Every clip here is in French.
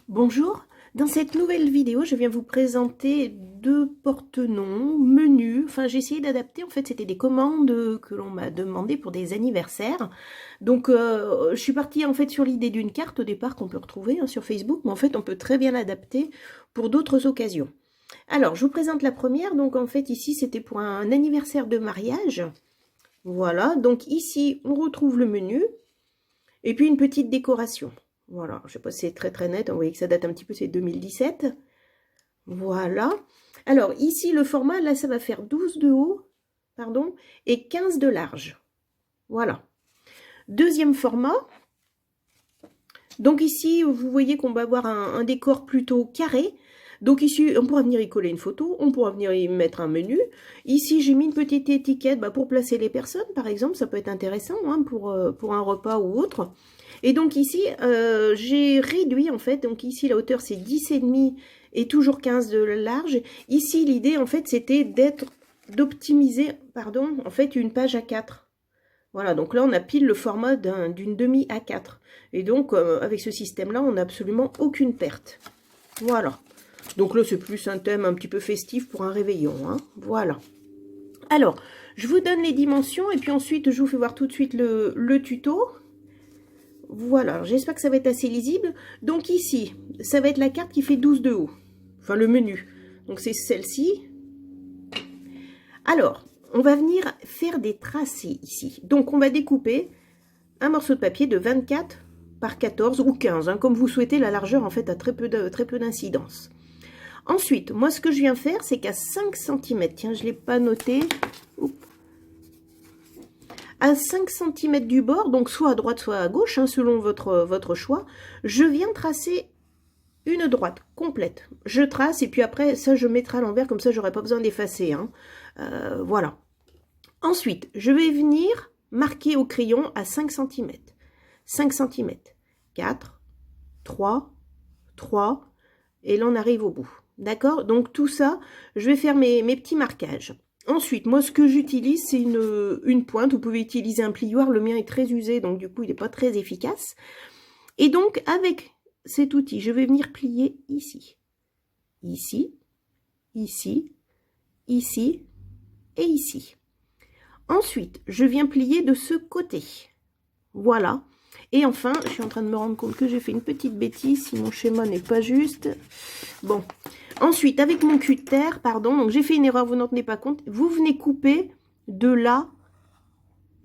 Bonjour, dans cette nouvelle vidéo, je viens vous présenter deux porte-noms, menus, enfin j'ai essayé d'adapter, en fait c'était des commandes que l'on m'a demandé pour des anniversaires. Donc je suis partie en fait sur l'idée d'une carte au départ qu'on peut retrouver sur Facebook, mais en fait on peut très bien l'adapter pour d'autres occasions. Alors je vous présente la première, donc en fait ici c'était pour un anniversaire de mariage. Voilà, donc ici on retrouve le menu et puis une petite décoration. Voilà, je ne sais pas si c'est très net, vous voyez que ça date un petit peu, c'est 2017. Voilà. Alors ici, le format, là, ça va faire 12 de haut, pardon, et 15 de large. Voilà. Deuxième format. Donc ici, vous voyez qu'on va avoir un décor plutôt carré. Donc ici, on pourra venir y coller une photo, on pourra venir y mettre un menu. Ici, j'ai mis une petite étiquette pour placer les personnes, par exemple, ça peut être intéressant pour un repas ou autre. Et donc ici, j'ai réduit en fait, donc ici la hauteur c'est 10,5 et toujours 15 de large. Ici l'idée en fait c'était d'optimiser, pardon, en fait une page A4. Voilà, donc là on a pile le format d'une demi A4. Et donc avec ce système-là, on n'a absolument aucune perte. Voilà. Donc là c'est plus un thème un petit peu festif pour un réveillon, hein. Voilà. Alors, je vous donne les dimensions et puis ensuite je vous fais voir tout de suite le tuto. Voilà, j'espère que ça va être assez lisible. Donc ici, ça va être la carte qui fait 12 de haut. Enfin, le menu. Donc c'est celle-ci. Alors, on va venir faire des tracés ici. Donc on va découper un morceau de papier de 24 par 14 ou 15. Comme vous souhaitez, la largeur en fait a très peu d'incidence. Ensuite, moi ce que je viens faire, c'est qu'à 5 cm, tiens, je ne l'ai pas noté. Oups. À 5 cm du bord, donc soit à droite, soit à gauche, selon votre choix, je viens tracer une droite complète. Je trace et puis après, ça, je mettrai à l'envers, comme ça, j'aurai pas besoin d'effacer. Voilà. Ensuite, je vais venir marquer au crayon à 5 cm. 5 cm. 4, 3, 3, et là, on arrive au bout. D'accord? Donc, tout ça, je vais faire mes petits marquages. Ensuite, moi, ce que j'utilise, c'est une pointe. Vous pouvez utiliser un plioir. Le mien est très usé, donc du coup, il n'est pas très efficace. Et donc, avec cet outil, je vais venir plier ici. Ici, ici, ici et ici. Ensuite, je viens plier de ce côté. Voilà. Et enfin, je suis en train de me rendre compte que j'ai fait une petite bêtise, si mon schéma n'est pas juste. Bon. Ensuite, avec mon cutter, pardon, donc j'ai fait une erreur, vous n'en tenez pas compte. Vous venez couper de là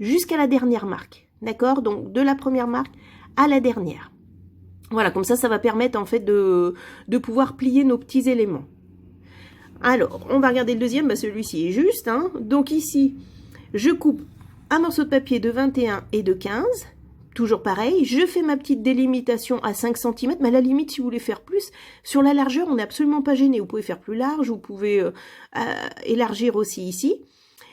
jusqu'à la dernière marque. D'accord? Donc, de la première marque à la dernière. Voilà, comme ça va permettre en fait de pouvoir plier nos petits éléments. Alors, on va regarder le deuxième, celui-ci est juste. Donc ici, je coupe un morceau de papier de 21 et de 15. Toujours pareil, je fais ma petite délimitation à 5 cm, mais à la limite, si vous voulez faire plus, sur la largeur, on n'est absolument pas gêné. Vous pouvez faire plus large, vous pouvez élargir aussi ici.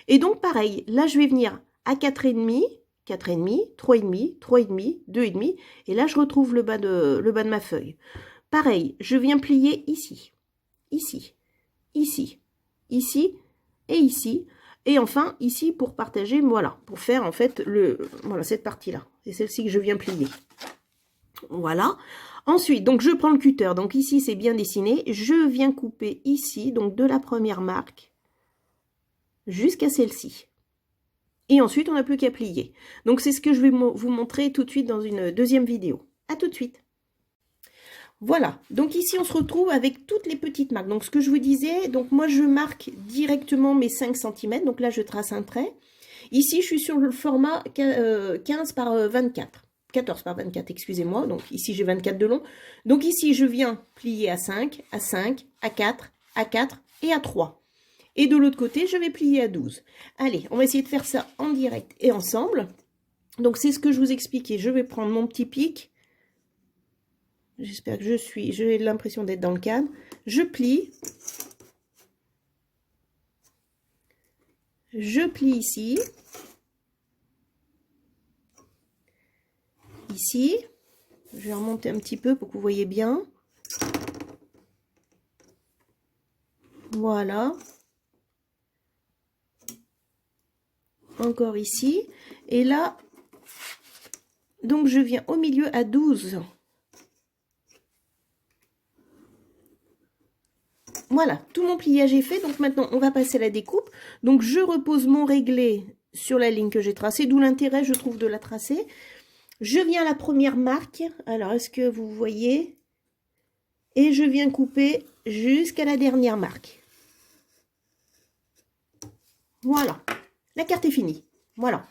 Et donc, pareil, là, je vais venir à 4,5, 4,5, 3,5, 3,5, 2,5, et là, je retrouve le bas de ma feuille. Pareil, je viens plier ici, ici, ici, ici et ici. Et enfin, ici, pour partager, voilà, pour faire en fait voilà, cette partie-là. C'est celle-ci que je viens plier. Voilà. Ensuite, donc je prends le cutter. Donc ici, c'est bien dessiné. Je viens couper ici, donc de la première marque jusqu'à celle-ci. Et ensuite, on n'a plus qu'à plier. Donc, c'est ce que je vais vous montrer tout de suite dans une deuxième vidéo. À tout de suite. Voilà, donc ici on se retrouve avec toutes les petites marques. Donc ce que je vous disais, donc moi je marque directement mes 5 cm. Donc là je trace un trait. Ici je suis sur le format 15 par 24. 14 par 24, excusez-moi. Donc ici j'ai 24 de long. Donc ici je viens plier à 5, à 5, à 4, à 4 et à 3. Et de l'autre côté je vais plier à 12. Allez, on va essayer de faire ça en direct et ensemble. Donc c'est ce que je vous expliquais. Je vais prendre mon petit pic. J'espère que j'ai l'impression d'être dans le cadre. Je plie. Je plie ici. Ici. Je vais remonter un petit peu pour que vous voyez bien. Voilà. Encore ici. Et là, donc je viens au milieu à 12. Voilà, tout mon pliage est fait. Donc maintenant, on va passer à la découpe. Donc je repose mon réglé sur la ligne que j'ai tracée, d'où l'intérêt, je trouve, de la tracer. Je viens à la première marque. Alors, est-ce que vous voyez? Et je viens couper jusqu'à la dernière marque. Voilà, la carte est finie. Voilà.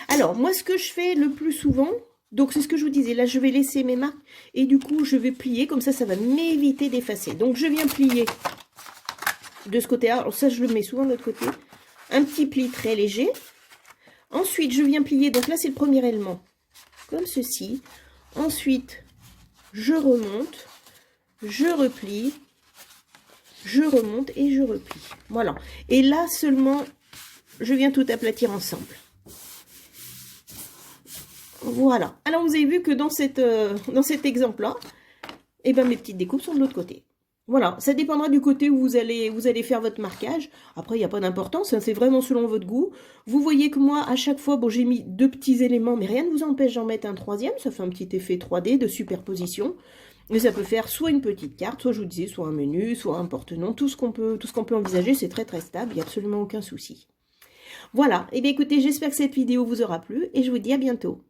Alors, moi, ce que je fais le plus souvent, donc c'est ce que je vous disais, là, je vais laisser mes marques et du coup, je vais plier, comme ça va m'éviter d'effacer. Donc, je viens plier de ce côté-là. Alors, ça, je le mets souvent de l'autre côté. Un petit pli très léger. Ensuite, je viens plier, donc là, c'est le premier élément, comme ceci. Ensuite, je remonte, je replie, je remonte et je replie. Voilà. Et là, seulement, je viens tout aplatir ensemble. Voilà. Alors, vous avez vu que dans cet exemple-là, eh ben, mes petites découpes sont de l'autre côté. Voilà. Ça dépendra du côté où vous allez faire votre marquage. Après, il n'y a pas d'importance. Hein, c'est vraiment selon votre goût. Vous voyez que moi, à chaque fois, bon, j'ai mis 2 petits éléments, mais rien ne vous empêche d'en mettre un 3e. Ça fait un petit effet 3D de superposition. Mais ça peut faire soit une petite carte, soit, je vous disais, soit un menu, soit un porte-nom. Tout ce qu'on peut envisager, c'est très, très stable. Il n'y a absolument aucun souci. Voilà. Et bien, écoutez, j'espère que cette vidéo vous aura plu et je vous dis à bientôt.